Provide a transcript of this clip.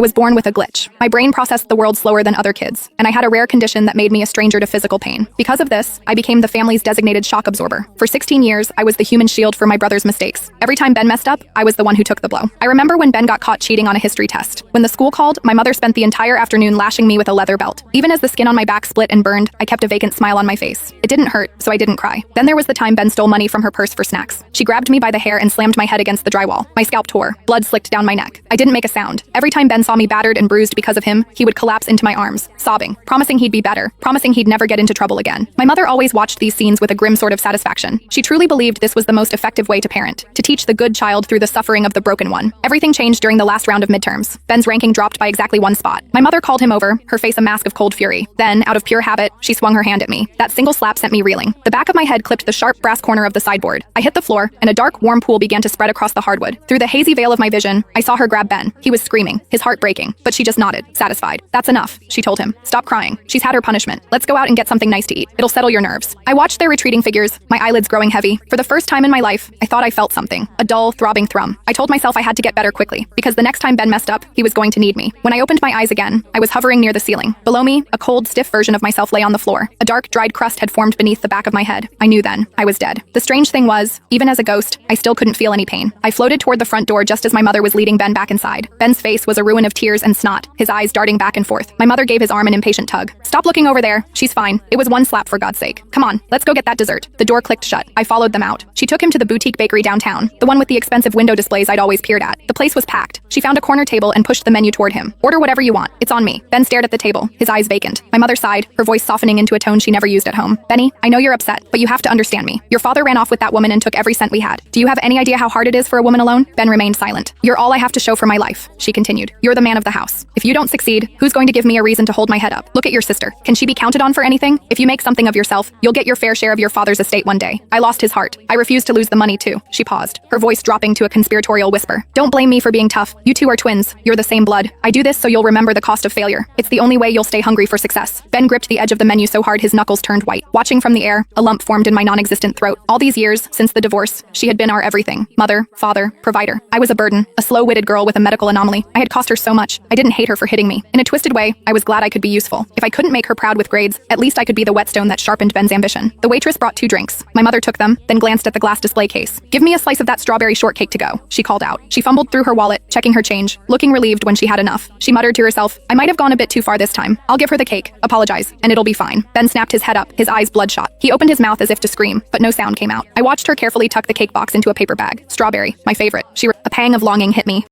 I was born with a glitch. My brain processed the world slower than other kids, and I had a rare condition that made me a stranger to physical pain. Because of this, I became the family's designated shock absorber. For 16 years, I was the human shield for my brother's mistakes. Every time Ben messed up, I was the one who took the blow. I remember when Ben got caught cheating on a history test. When the school called, my mother spent the entire afternoon lashing me with a leather belt. Even as the skin on my back split and burned, I kept a vacant smile on my face. It didn't hurt, so I didn't cry. Then there was the time Ben stole money from her purse for snacks. She grabbed me by the hair and slammed my head against the drywall. My scalp tore. Blood slicked down my neck. I didn't make a sound. Every time Ben saw me battered and bruised because of him, he would collapse into my arms, sobbing, promising he'd be better, promising he'd never get into trouble again. My mother always watched these scenes with a grim sort of satisfaction. She truly believed this was the most effective way to parent, to teach the good child through the suffering of the broken one. Everything changed during the last round of midterms. Ben's ranking dropped by exactly 1 spot. My mother called him over, her face a mask of cold fury. Then, out of pure habit, she swung her hand at me. That single slap sent me reeling. The back of my head clipped the sharp brass corner of the sideboard. I hit the floor, and a dark, warm pool began to spread across the hardwood. Through the hazy veil of my vision, I saw her grab Ben. He was screaming, his heart breaking, but she just nodded, satisfied. "That's enough," she told him. "Stop crying. She's had her punishment. Let's go out and get something nice to eat. It'll settle your nerves." I watched their retreating figures, my eyelids growing heavy. For the first time in my life, I thought I felt something. A dull, throbbing thrum. I told myself I had to get better quickly, because the next time Ben messed up, he was going to need me. When I opened my eyes again, I was hovering near the ceiling. Below me, a cold, stiff version of myself lay on the floor. A dark, dried crust had formed beneath the back of my head. I knew then. I was dead. The strange thing was, even as a ghost, I still couldn't feel any pain. I floated toward the front door just as my mother was leading Ben back inside. Ben's face was a ruin of tears and snot, his eyes darting back and forth. My mother gave his arm an impatient tug. "Stop looking over there. She's fine. It was 1 slap, for God's sake. Come on, let's go get that dessert." The door clicked shut. I followed them out. She took him to the boutique bakery downtown, the one with the expensive window displays I'd always peered at. The place was packed. She found a corner table and pushed the menu toward him. "Order whatever you want. It's on me." Ben stared at the table, his eyes vacant. My mother sighed, her voice softening into a tone she never used at home. "Benny, I know you're upset, but you have to understand me. Your father ran off with that woman and took every cent we had. Do you have any idea how hard it is for a woman alone?" Ben remained silent. "You're all I have to show for my life," she continued. "You're the man of the house. If you don't succeed, who's going to give me a reason to hold my head up? Look at your sister. Can she be counted on for anything? If you make something of yourself, you'll get your fair share of your father's estate one day. I lost his heart. I refuse to lose the money too." She paused, her voice dropping to a conspiratorial whisper. "Don't blame me for being tough. You two are twins. You're the same blood. I do this so you'll remember the cost of failure. It's the only way you'll stay hungry for success." Ben gripped the edge of the menu so hard his knuckles turned white. Watching from the air, a lump formed in my non-existent throat. All these years, since the divorce, she had been our everything. Mother, father, provider. I was a burden, a slow-witted girl with a medical anomaly. I had cost her so much. I didn't hate her for hitting me. In a twisted way, I was glad I could be useful. If I couldn't make her proud with grades, at least I could be the whetstone that sharpened Ben's ambition. The waitress brought 2 drinks. My mother took them, then glanced at the glass display case. "Give me a slice of that strawberry shortcake to go," she called out. She fumbled through her wallet, checking her change, looking relieved when she had enough. She muttered to herself, "I might have gone a bit too far this time. I'll give her the cake, apologize, and it'll be fine." Ben snapped his head up, his eyes bloodshot. He opened his mouth as if to scream, but no sound came out. I watched her carefully tuck the cake box into a paper bag. Strawberry, my favorite. A pang of longing hit me.